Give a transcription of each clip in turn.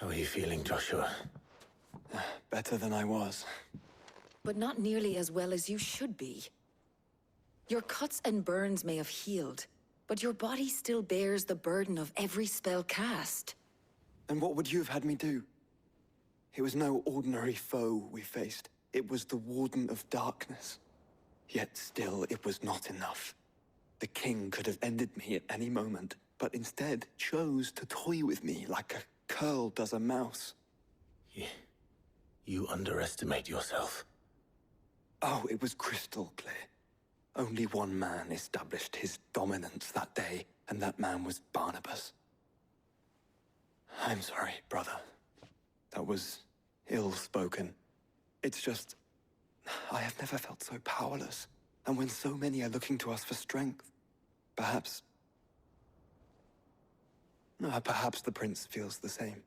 How are you feeling, Joshua? Better than I was. But not nearly as well as you should be. Your cuts and burns may have healed, but your body still bears the burden of every spell cast. And what would you have had me do? It was no ordinary foe we faced. It was the Warden of Darkness. Yet still, it was not enough. The king could have ended me at any moment, but instead chose to toy with me like a curl does a mouse. You underestimate yourself. Oh, it was crystal clear. Only one man established his dominance that day, and that man was Barnabas. I'm sorry, brother. That was ill-spoken. It's just, I have never felt so powerless. And when so many are looking to us for strength, perhaps the prince feels the same.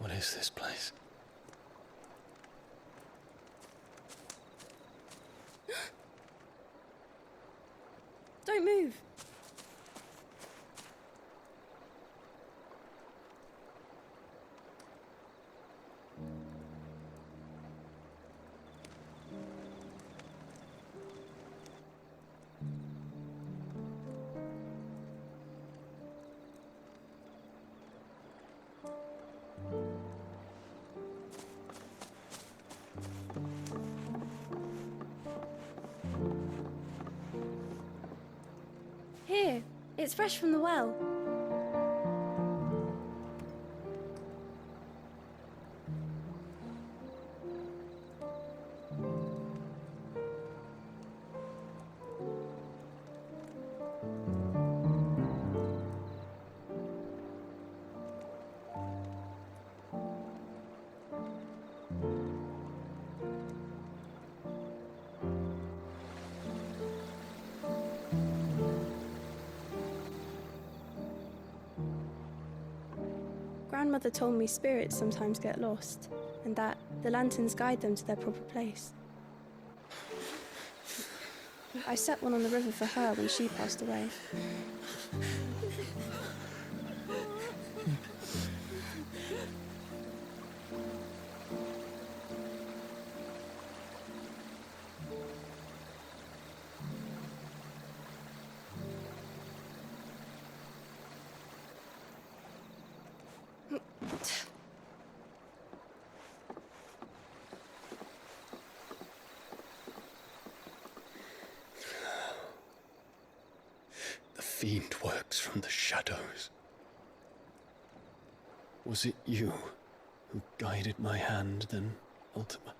What is this place? Don't move. Here, it's fresh from the well. Grandmother told me spirits sometimes get lost, and that the lanterns guide them to their proper place. I set one on the river for her when she passed away. The fiend works from the shadows. Was it you who guided my hand, then, Ultima?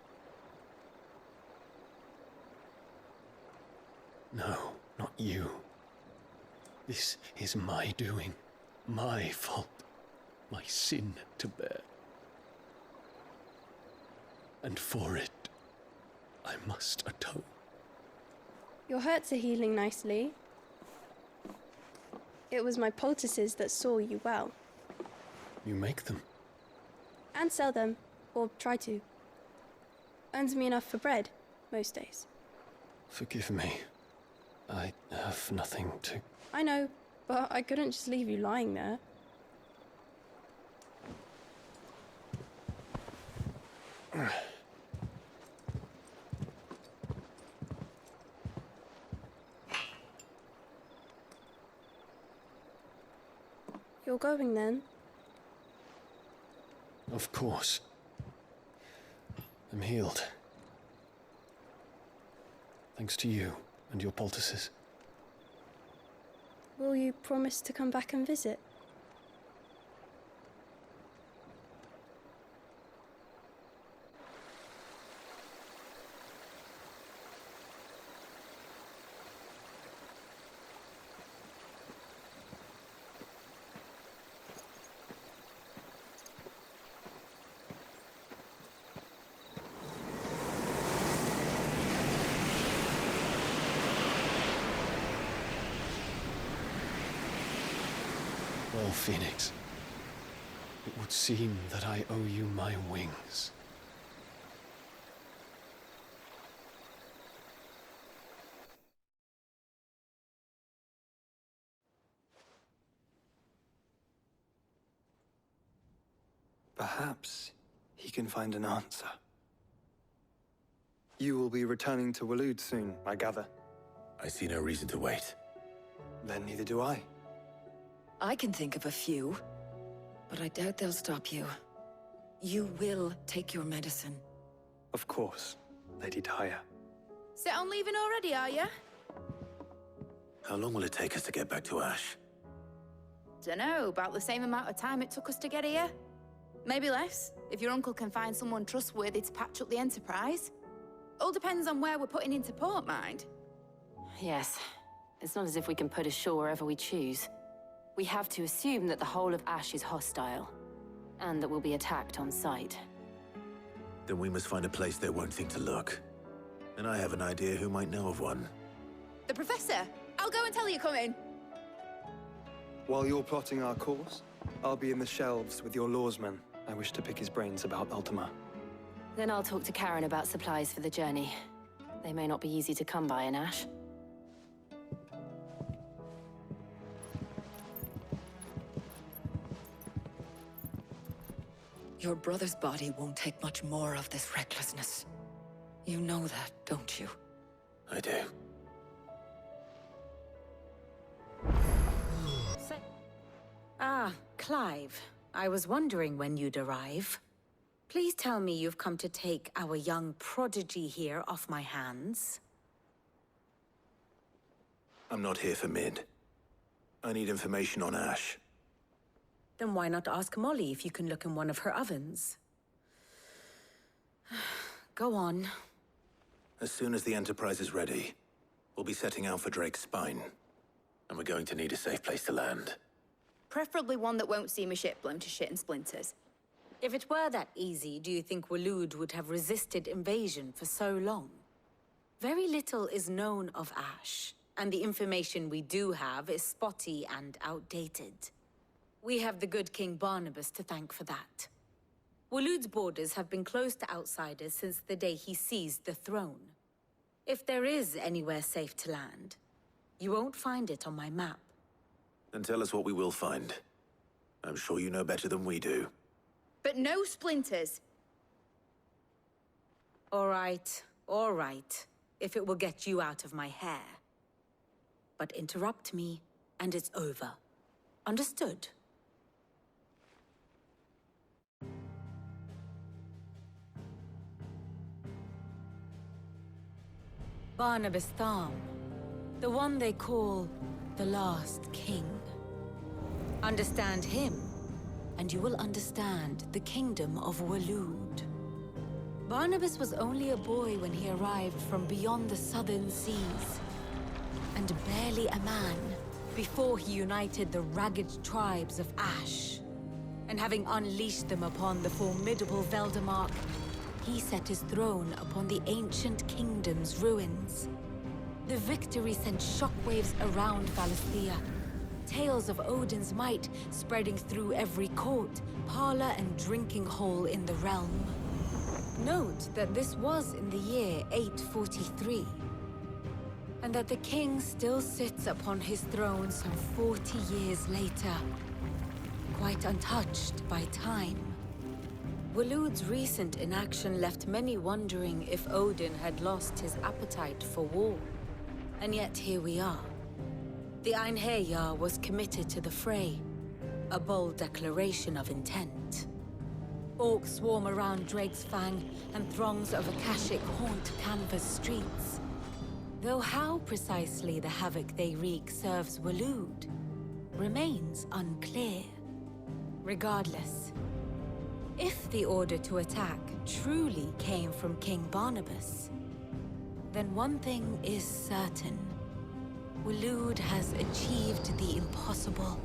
No, not you. This is my doing, my fault, my sin to bear. And for it, I must atone. Your hurts are healing nicely. It was my poultices that saw you well. You make them? And sell them, or try to. Earns me enough for bread, most days. Forgive me. I have nothing to... I know, but I couldn't just leave you lying there. You're going then? Of course. I'm healed. Thanks to you and your poultices. Will you promise to come back and visit? Well, Phoenix, it would seem that I owe you my wings. Perhaps he can find an answer. You will be returning to Waloed soon, I gather. I see no reason to wait. Then neither do I. I can think of a few, but I doubt they'll stop you. You will take your medicine. Of course, Lady Daya. Set on leaving already, are you? How long will it take us to get back to Ash? Dunno, about the same amount of time it took us to get here. Maybe less, if your uncle can find someone trustworthy to patch up the Enterprise. All depends on where we're putting into port, mind. Yes. It's not as if we can put ashore wherever we choose. We have to assume that the whole of Ash is hostile, and that we'll be attacked on sight. Then we must find a place they won't think to look. And I have an idea who might know of one. The Professor! I'll go and tell you coming! While you're plotting our course, I'll be in the shelves with your lawsman. I wish to pick his brains about Ultima. Then I'll talk to Karen about supplies for the journey. They may not be easy to come by in Ash. Your brother's body won't take much more of this recklessness. You know that, don't you? I do. Ah, Clive. I was wondering when you'd arrive. Please tell me you've come to take our young prodigy here off my hands. I'm not here for Mid. I need information on Ash. Then why not ask Molly if you can look in one of her ovens? Go on. As soon as the Enterprise is ready, we'll be setting out for Drake's Spine. And we're going to need a safe place to land. Preferably one that won't see my ship blown to shit and splinters. If it were that easy, do you think Waloed would have resisted invasion for so long? Very little is known of Ash, and the information we do have is spotty and outdated. We have the good King Barnabas to thank for that. Waloed's borders have been closed to outsiders since the day he seized the throne. If there is anywhere safe to land, you won't find it on my map. Then tell us what we will find. I'm sure you know better than we do. But no splinters. All right, if it will get you out of my hair. But interrupt me, and it's over. Understood? Barnabas Tham, the one they call the Last King. Understand him, and you will understand the kingdom of Waloed. Barnabas was only a boy when he arrived from beyond the southern seas, and barely a man before he united the ragged tribes of Ash. And having unleashed them upon the formidable Veldamark, he set his throne upon the ancient kingdom's ruins. The victory sent shockwaves around Valisthea, tales of Odin's might spreading through every court, parlor, and drinking hole in the realm. Note that this was in the year 843, and that the king still sits upon his throne some 40 years later, quite untouched by time. Waloed's recent inaction left many wondering if Odin had lost his appetite for war. And yet here we are. The Einherjar was committed to the fray, a bold declaration of intent. Orcs swarm around Drake's Fang, and throngs of Akashic haunt Canva's streets. Though how precisely the havoc they wreak serves Waloed remains unclear. Regardless, if the order to attack truly came from King Barnabas, then one thing is certain. Waloed has achieved the impossible,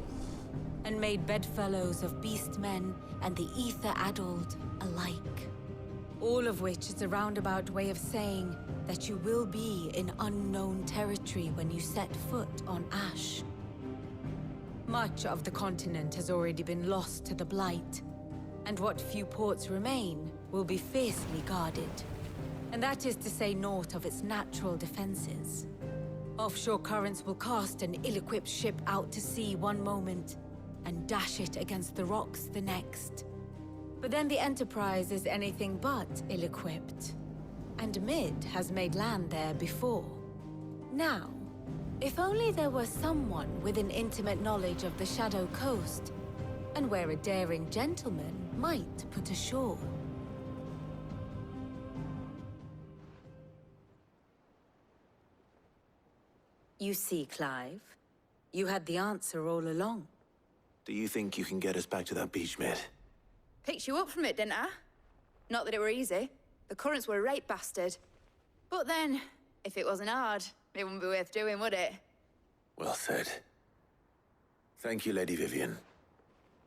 and made bedfellows of beastmen and the ether-addled alike. All of which is a roundabout way of saying that you will be in unknown territory when you set foot on Ash. Much of the continent has already been lost to the Blight, and what few ports remain will be fiercely guarded. And that is to say naught of its natural defenses. Offshore currents will cast an ill-equipped ship out to sea one moment, and dash it against the rocks the next. But then the Enterprise is anything but ill-equipped. And Mid has made land there before. Now, if only there were someone with an intimate knowledge of the Shadow Coast, and where a daring gentleman might put ashore. You see, Clive, you had the answer all along. Do you think you can get us back to that beach, Mid? Picked you up from it, didn't I? Not that it were easy. The currents were a right bastard. But then, if it wasn't hard, it wouldn't be worth doing, would it? Well said. Thank you, Lady Vivian.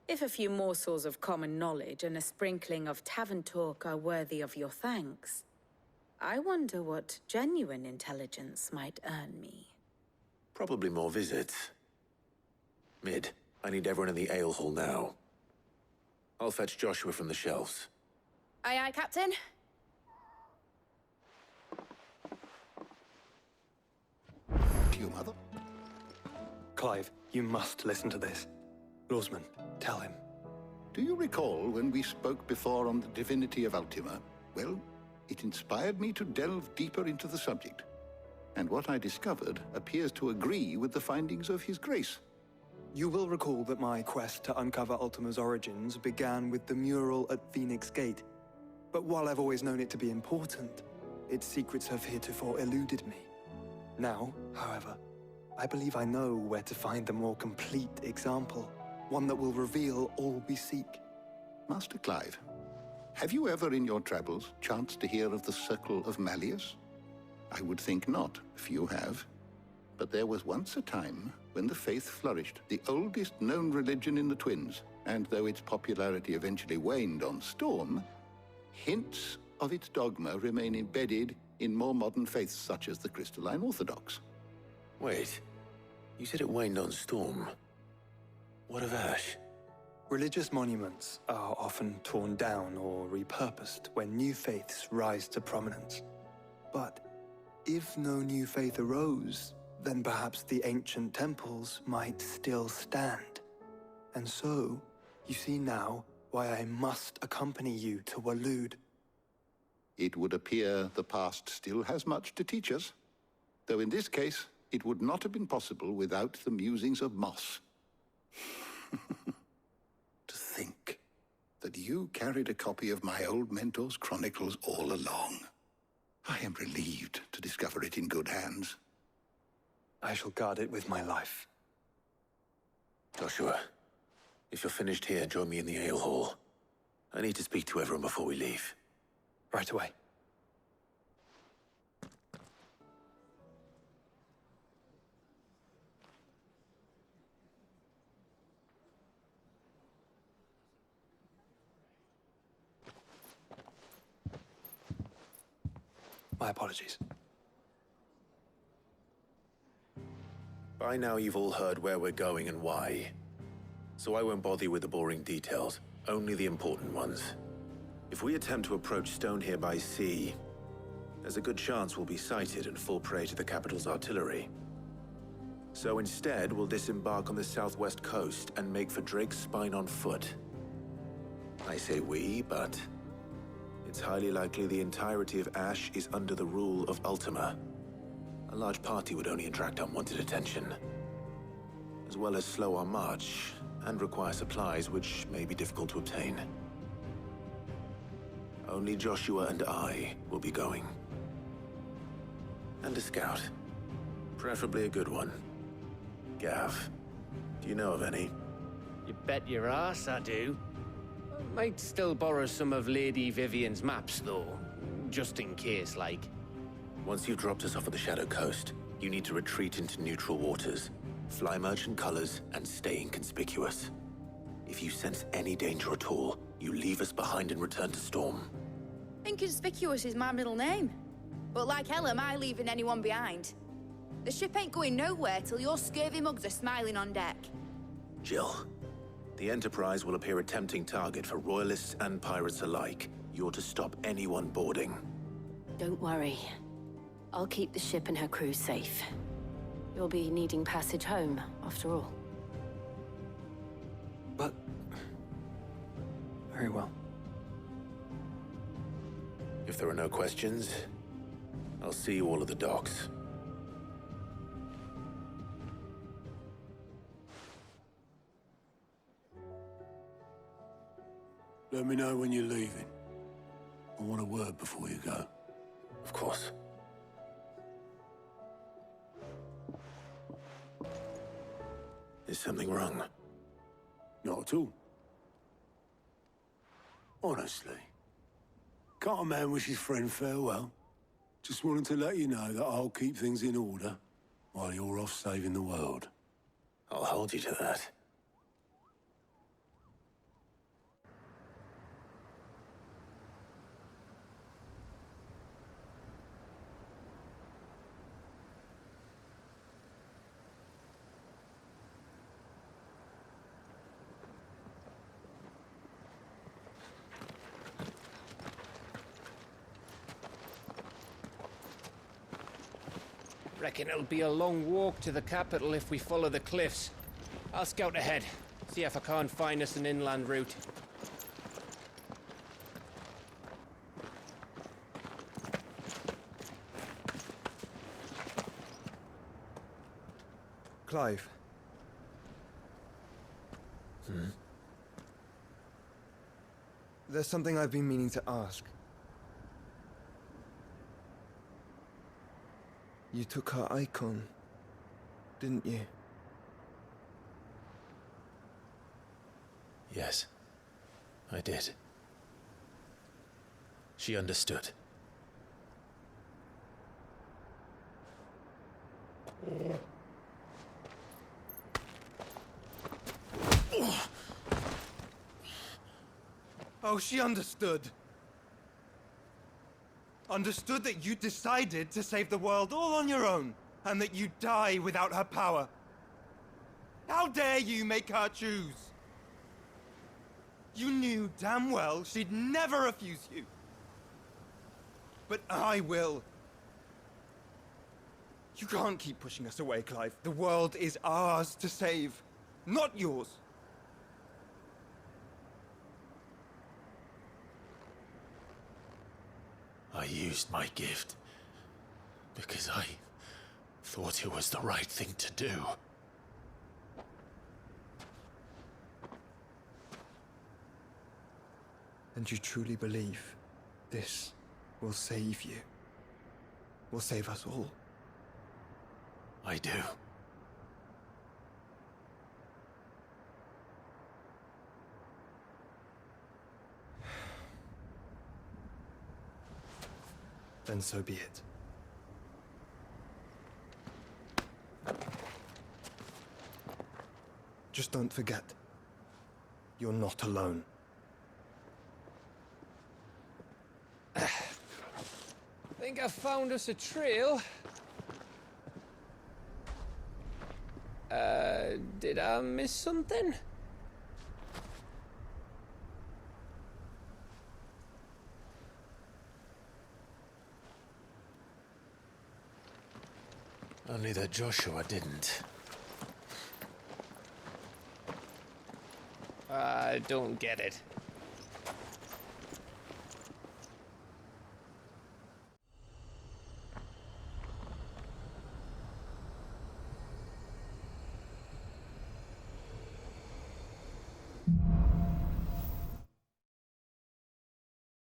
If a few morsels of common knowledge and a sprinkling of tavern talk are worthy of your thanks, I wonder what genuine intelligence might earn me. Probably more visits. Mid, I need everyone in the ale hall now. I'll fetch Joshua from the shelves. Aye, aye, Captain. To you, Mother. Clive, you must listen to this. Lawsman, tell him. Do you recall when we spoke before on the divinity of Ultima? Well, it inspired me to delve deeper into the subject. And what I discovered appears to agree with the findings of His Grace. You will recall that my quest to uncover Ultima's origins began with the mural at Phoenix Gate. But while I've always known it to be important, its secrets have heretofore eluded me. Now, however, I believe I know where to find the more complete example, one that will reveal all we seek. Master Clive, have you ever in your travels chanced to hear of the Circle of Malleus? I would think not, if you have. But there was once a time when the faith flourished, the oldest known religion in the Twins, and though its popularity eventually waned on Storm, hints of its dogma remain embedded in more modern faiths such as the Crystalline Orthodox. Wait, you said it waned on Storm. What of Ash? Religious monuments are often torn down or repurposed when new faiths rise to prominence. But if no new faith arose, then perhaps the ancient temples might still stand. And so, you see now why I must accompany you to Waloed. It would appear the past still has much to teach us, though in this case, it would not have been possible without the musings of Moss. To think that you carried a copy of my old mentor's chronicles all along. I am relieved to discover it in good hands. I shall guard it with my life. Joshua, if you're finished here, join me in the ale hall. I need to speak to everyone before we leave. Right away. My apologies. By now you've all heard where we're going and why. So I won't bother you with the boring details, only the important ones. If we attempt to approach Stone here by sea, there's a good chance we'll be sighted and fall prey to the capital's artillery. So instead, we'll disembark on the southwest coast and make for Drake's Spine on foot. I say we, but it's highly likely the entirety of Ash is under the rule of Ultima. A large party would only attract unwanted attention, as well as slow our march and require supplies which may be difficult to obtain. Only Joshua and I will be going. And a scout. Preferably a good one. Gav, do you know of any? You bet your ass I do. Might still borrow some of Lady Vivian's maps, though. Just in case, like. Once you've dropped us off at the Shadow Coast, you need to retreat into neutral waters, fly merchant colors, and stay inconspicuous. If you sense any danger at all, you leave us behind and return to Storm. Inconspicuous is my middle name. But like hell am I leaving anyone behind. The ship ain't going nowhere till your scurvy mugs are smiling on deck. Jill, the Enterprise will appear a tempting target for royalists and pirates alike. You're to stop anyone boarding. Don't worry. I'll keep the ship and her crew safe. You'll be needing passage home, after all. But... very well. If there are no questions, I'll see you all at the docks. Let me know when you're leaving. I want a word before you go. Of course. Is something wrong? Not at all. Honestly. Can't a man wish his friend farewell? Just wanted to let you know that I'll keep things in order while you're off saving the world. I'll hold you to that. Reckon it'll be a long walk to the capital if we follow the cliffs. I'll scout ahead, see if I can't find us an inland route. Clive. There's something I've been meaning to ask. You took her icon, didn't you? Yes, I did. She understood. Oh, she understood. Understood that you decided to save the world all on your own, and that you'd die without her power. How dare you make her choose? You knew damn well she'd never refuse you. But I will. You can't keep pushing us away, Clive. The world is ours to save, not yours. I used my gift because I thought it was the right thing to do. And you truly believe this will save you? Will save us all? I do. Then so be it. Just don't forget, you're not alone. Think I found us a trail. Did I miss something? Only that Joshua didn't. I don't get it.